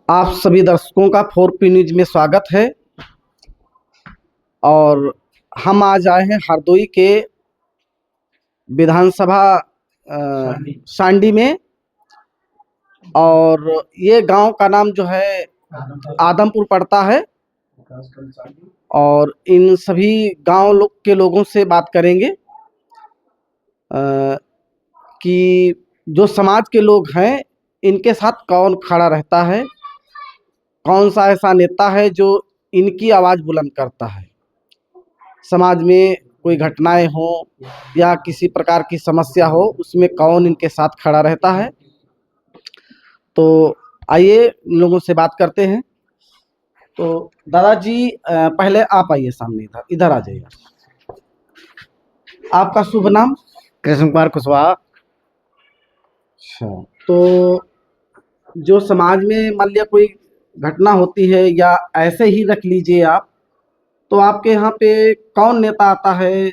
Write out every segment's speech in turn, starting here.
आप सभी दर्शकों का 4P न्यूज में स्वागत है। और हम आज आए हैं हरदोई के विधानसभा सांडी में। और ये गांव का नाम जो है आदमपुर पड़ता है। और इन सभी गांव लोग के लोगों से बात करेंगे कि जो समाज के लोग हैं इनके साथ कौन खड़ा रहता है, कौन सा ऐसा नेता है जो इनकी आवाज़ बुलंद करता है। समाज में कोई घटनाएं हो या किसी प्रकार की समस्या हो उसमें कौन इनके साथ खड़ा रहता है। तो आइए इन लोगों से बात करते हैं। तो दादाजी पहले आप आइए सामने, इधर इधर आ जाइए। आपका शुभ नाम? कृष्ण कुमार कुशवाहा। अच्छा, तो जो समाज में मान लिया कोई घटना होती है या ऐसे ही रख लीजिए आप, तो आपके यहाँ पे कौन नेता आता है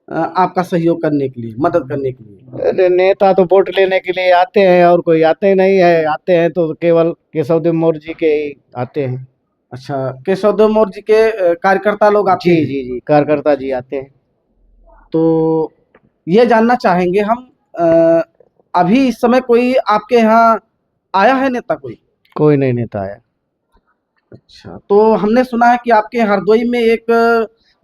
आपका सहयोग करने के लिए, मदद करने के लिए? अरे नेता तो वोट लेने के लिए आते हैं और कोई आते नहीं है। आते हैं तो केवल केशवदेव मौर्य जी के ही आते हैं। अच्छा, केशवदेव मौर्य जी के कार्यकर्ता लोग आते जी हैं। जी जी, कार्यकर्ता जी आते हैं। तो ये जानना चाहेंगे हम, अभी इस समय कोई आपके यहाँ आया है नेता कोई? कोई नहीं नेता आया। अच्छा, तो हमने सुना है कि आपके हरदोई में एक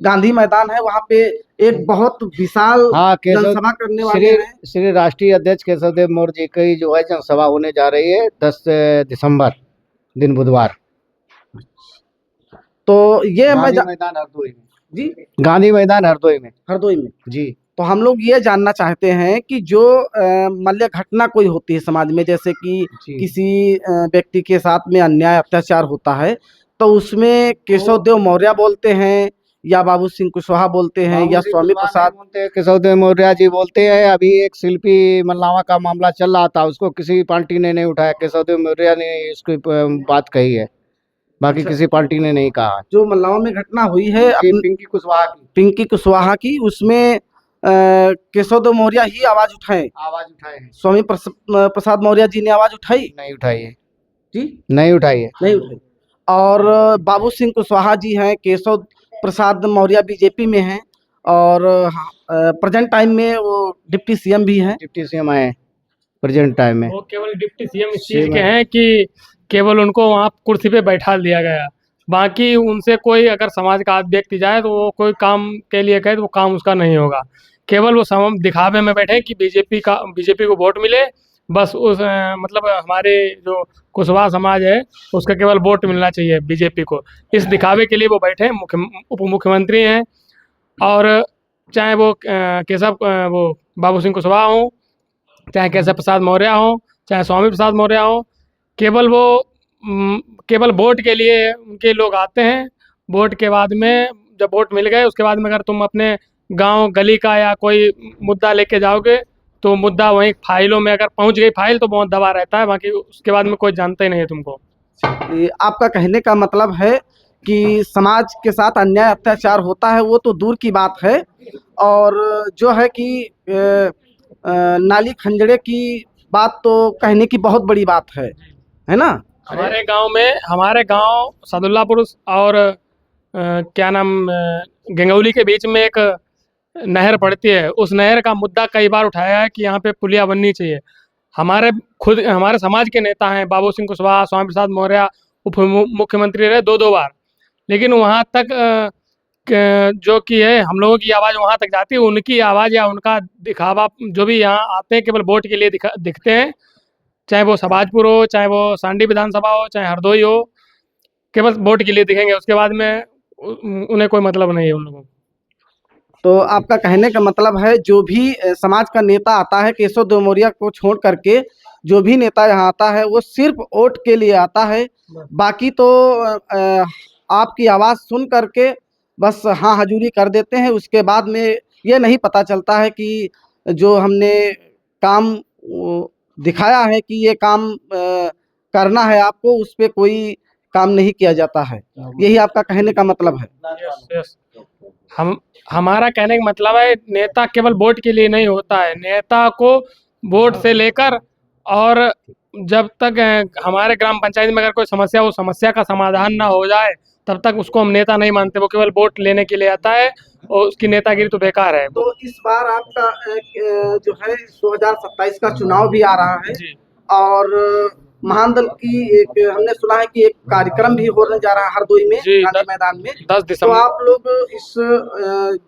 गांधी मैदान है, वहाँ पे एक बहुत विशाल हाँ, केशव जनसभा करने वाले श्री हैं। श्री राष्ट्रीय अध्यक्ष केशवदेव मौर्य जी की जो है जनसभा होने जा रही है 10 दिसंबर दिन बुधवार। तो ये गांधी मैदान हरदोई में। जी, गांधी मैदान हरदोई में। हरदोई में। जी तो हम लोग ये जानना चाहते हैं कि जो मल्य घटना कोई होती है समाज में, जैसे कि जी। किसी व्यक्ति के साथ में अन्याय अत्याचार होता है, तो उसमें केशव देव मौर्य बोलते हैं या बाबू सिंह कुशवाहा बोलते हैं या स्वामी प्रसाद बोलते हैं, केशवदेव मौर्य जी बोलते हैं। अभी एक शिल्पी मल्लावा का मामला चल रहा था, उसको किसी पार्टी ने नहीं उठाया। केशवदेव मौर्य ने इसकी बात कही है, बाकी अच्छा, किसी पार्टी ने नहीं कहा। जो मल्लावा में घटना हुई है पिंकी कुशवाहा की, उसमें केशव देव मौर्य ही आवाज उठाए? आवाज उठाए हैं। स्वामी प्रसाद मौर्य जी ने आवाज उठाई? नहीं उठाई है। जी, नहीं उठाई है। नहीं उठाई। और बाबू सिंह कुशवाहा जी हैं, केशव प्रसाद मौर्य बीजेपी में हैं, और प्रेजेंट टाइम में वो डिप्टी सीएम भी हैं। डिप्टी सीएम आए प्रेजेंट टाइम में। वो केवल डिप्टी सीएम इस चीज के हैं कि केवल उनको वहाँ कुर्सी पे बैठा दिया गया। बाकी उनसे कोई अगर समाज का व्यक्ति जाए तो वो कोई काम के लिए कहे तो वो काम उसका नहीं होगा। केवल वो दिखावे में बैठे कि बीजेपी को वोट मिले, बस उस मतलब हमारे जो कुशवाहा समाज है उसका केवल वोट मिलना चाहिए बीजेपी को। इस दिखावे के लिए वो बैठे। उप मुख्यमंत्री हैं, और चाहे वो वो बाबू सिंह कुशवाहा हों, चाहे केशव प्रसाद मौर्य हो, चाहे स्वामी प्रसाद मौर्य हो, केवल वो केवल वोट के लिए उनके लोग आते हैं। वोट के बाद में जब वोट मिल गए उसके बाद में अगर तुम अपने गांव गली का या कोई मुद्दा लेके जाओगे तो मुद्दा वहीं फाइलों में अगर पहुंच गई फाइल तो बहुत दबा रहता है, बाकी उसके बाद में कोई जानता ही नहीं है तुमको। ये आपका कहने का मतलब है कि समाज के साथ अन्याय अत्याचार होता है वो तो दूर की बात है, और जो है कि नाली खंजड़े की बात तो कहने की बहुत बड़ी बात है ना? हमारे गांव सदुल्लापुर और क्या नाम गंगौली के बीच में एक नहर पड़ती है। उस नहर का मुद्दा कई बार उठाया है कि यहाँ पे पुलिया बननी चाहिए। हमारे समाज के नेता हैं बाबू सिंह कुशवाहा, स्वामी प्रसाद मौर्य उप मुख्यमंत्री रहे दो दो बार, लेकिन वहाँ तक जो कि है हम लोगों की आवाज़ वहाँ तक जाती है। उनकी आवाज़ या उनका दिखावा जो भी यहाँ आते हैं केवल वोट के लिए दिखते हैं, चाहे वो सबाजपुर हो, चाहे वो सांडी विधानसभा हो, चाहे हरदोई हो, केवल वोट के लिए दिखेंगे। उसके बाद में उन्हें कोई मतलब नहीं है उन लोगों को। तो आपका कहने का मतलब है जो भी समाज का नेता आता है, केशव देव मौर्य को छोड़ करके जो भी नेता यहाँ आता है वो सिर्फ वोट के लिए आता है, बाकी तो आपकी आवाज़ सुन करके बस हाँ हजूरी कर देते हैं। उसके बाद में ये नहीं पता चलता है कि जो हमने काम दिखाया है कि ये काम करना है आपको, उस पर कोई काम नहीं किया जाता है। यही आपका कहने का मतलब है? यस, हमारा कहने का मतलब है नेता केवल वोट के लिए नहीं होता है। नेता को वोट से लेकर और जब तक हमारे ग्राम पंचायत में अगर कोई समस्या, वो समस्या का समाधान ना हो जाए, तब तक उसको हम नेता नहीं मानते। वो केवल वोट लेने के लिए आता है और उसकी नेतागिरी तो बेकार है। तो इस बार आपका जो है 2027 का चुनाव भी आ रहा है जी और महानदल की एक हमने सुना है कि एक कार्यक्रम भी होने जा रहा है हरदोई में, जी, गांधी मैदान में। 10 तो दिसंबर। आप लोग इस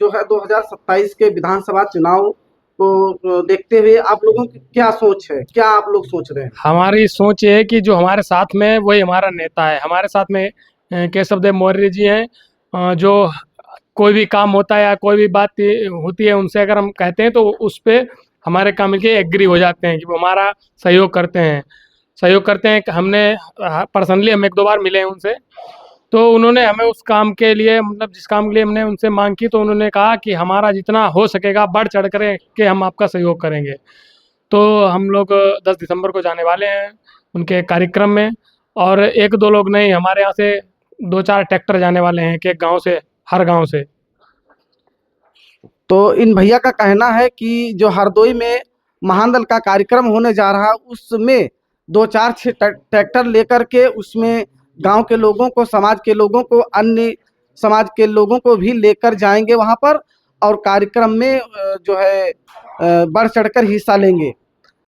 जो है 2027 के विधानसभा चुनाव को देखते हुए आप लोगों की क्या सोच है, क्या आप लोग सोच रहे हैं? हमारी सोच ये है कि जो हमारे साथ में है, वही हमारा नेता है। हमारे साथ में केशव देव मौर्य जी हैं, जो कोई भी काम होता है या कोई भी बात होती है, उनसे अगर हम कहते हैं तो उस पे हमारे काम के एग्री हो जाते हैं कि वो हमारा सहयोग करते हैं। कि हमने पर्सनली हम 1-2 बार मिले हैं उनसे, तो उन्होंने हमें उस काम के लिए, मतलब जिस काम के लिए हमने उनसे मांग की, तो उन्होंने कहा कि हमारा जितना हो सकेगा बढ़ चढ़ कर के हम आपका सहयोग करेंगे। तो हम लोग 10 दिसंबर को जाने वाले हैं उनके कार्यक्रम में, और 1-2 लोग नहीं, हमारे यहाँ से 2-4 ट्रैक्टर जाने वाले हैं, एक गांव से, हर गांव से। तो इन भैया का कहना है कि जो हरदोई में महानदल का कार्यक्रम होने जा रहा है, उसमें 2-4 ट्रैक्टर लेकर के उसमें गांव के लोगों को, समाज के लोगों को, अन्य समाज के लोगों को भी लेकर जाएंगे वहां पर और कार्यक्रम में जो है बढ़ चढ़कर हिस्सा लेंगे।